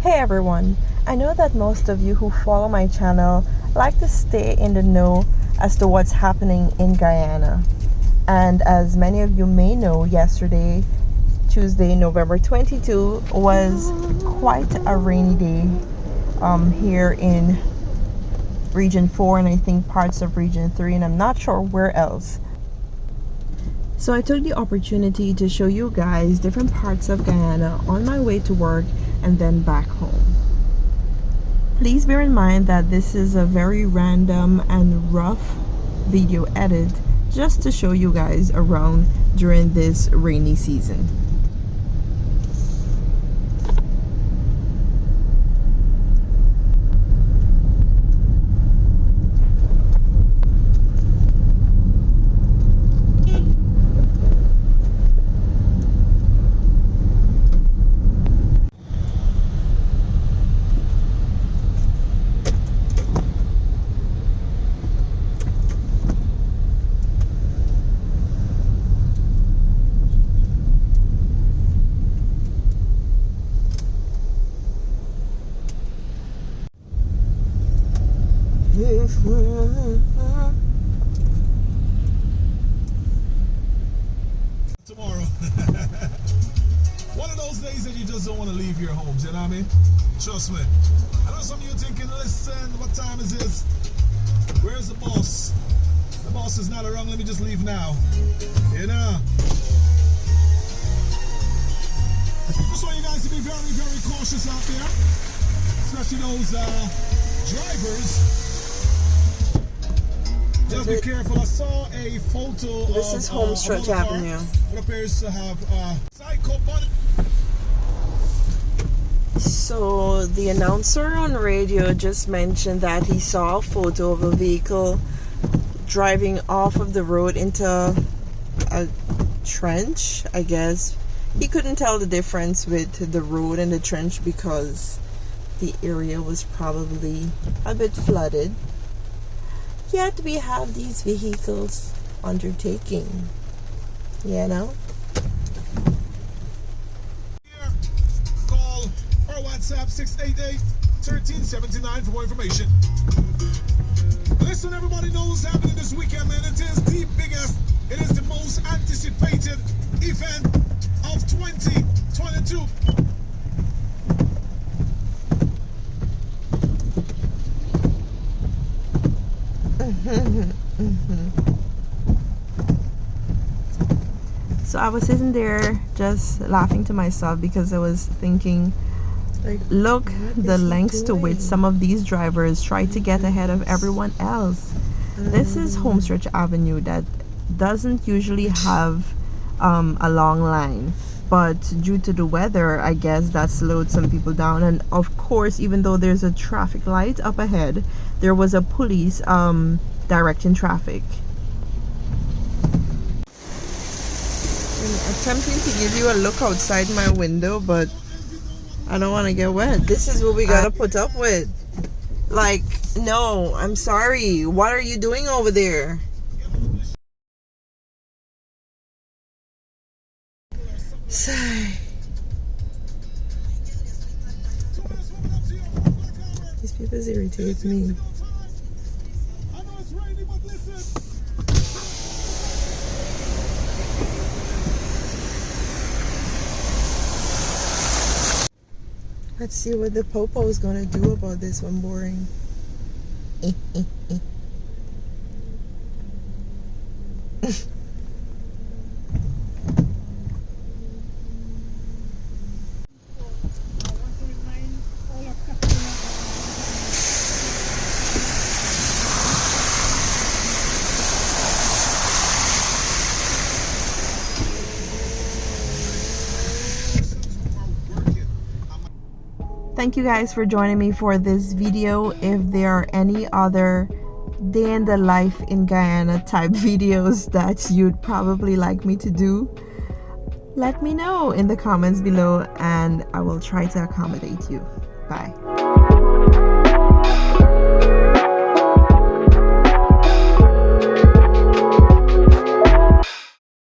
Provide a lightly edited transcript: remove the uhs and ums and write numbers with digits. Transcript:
Hey everyone, I know that most of you who follow my channel like to stay in the know as to what's happening in Guyana. And as many of you may know, yesterday, Tuesday, November 22, was quite a rainy day here in Region 4 and I think parts of Region 3, and I'm not sure where else. So I took the opportunity to show you guys different parts of Guyana on my way to work and then back home. Please bear in mind that this is a very random and rough video edit just to show you guys around during this rainy season. Tomorrow. One of those days that you just don't want to leave your homes, you know what I mean? Trust me. I know some of you thinking, listen, what time is this? Where's the boss? The boss is not around, let me just leave now. You know? Just want you guys to be very, very cautious out there. Especially those drivers. Just be careful. I saw a photo This is Homestretch Avenue. It appears to have psycho bunny. So the announcer on radio just mentioned that he saw a photo of a vehicle driving off of the road into a trench, I guess. He couldn't tell the difference with the road and the trench because the area was probably a bit flooded. Yet we have these vehicles undertaking, you know? Call or WhatsApp 688-1379 for more information. Listen, everybody knows what's happening this weekend, man. It is the biggest, it is the most anticipated event of 2022. So I was sitting there just laughing to myself because I was thinking, look the lengths to which some of these drivers try to get ahead of everyone else. This is Homestretch Avenue that doesn't usually have a long line, but due to the weather, I guess that slowed some people down. And of course, even though there's a traffic light up ahead, there was a police directing traffic. I'm attempting to give you a look outside my window, but I don't want to get wet. This is what we gotta put up with. Like, no, I'm sorry. What are you doing over there? Sigh. These people irritate me. Let's see what the popo is gonna do about this one. Boring. Thank you guys for joining me for this video. If there are any other day in the life in Guyana type videos that you'd probably like me to do, let me know in the comments below and I will try to accommodate you. Bye.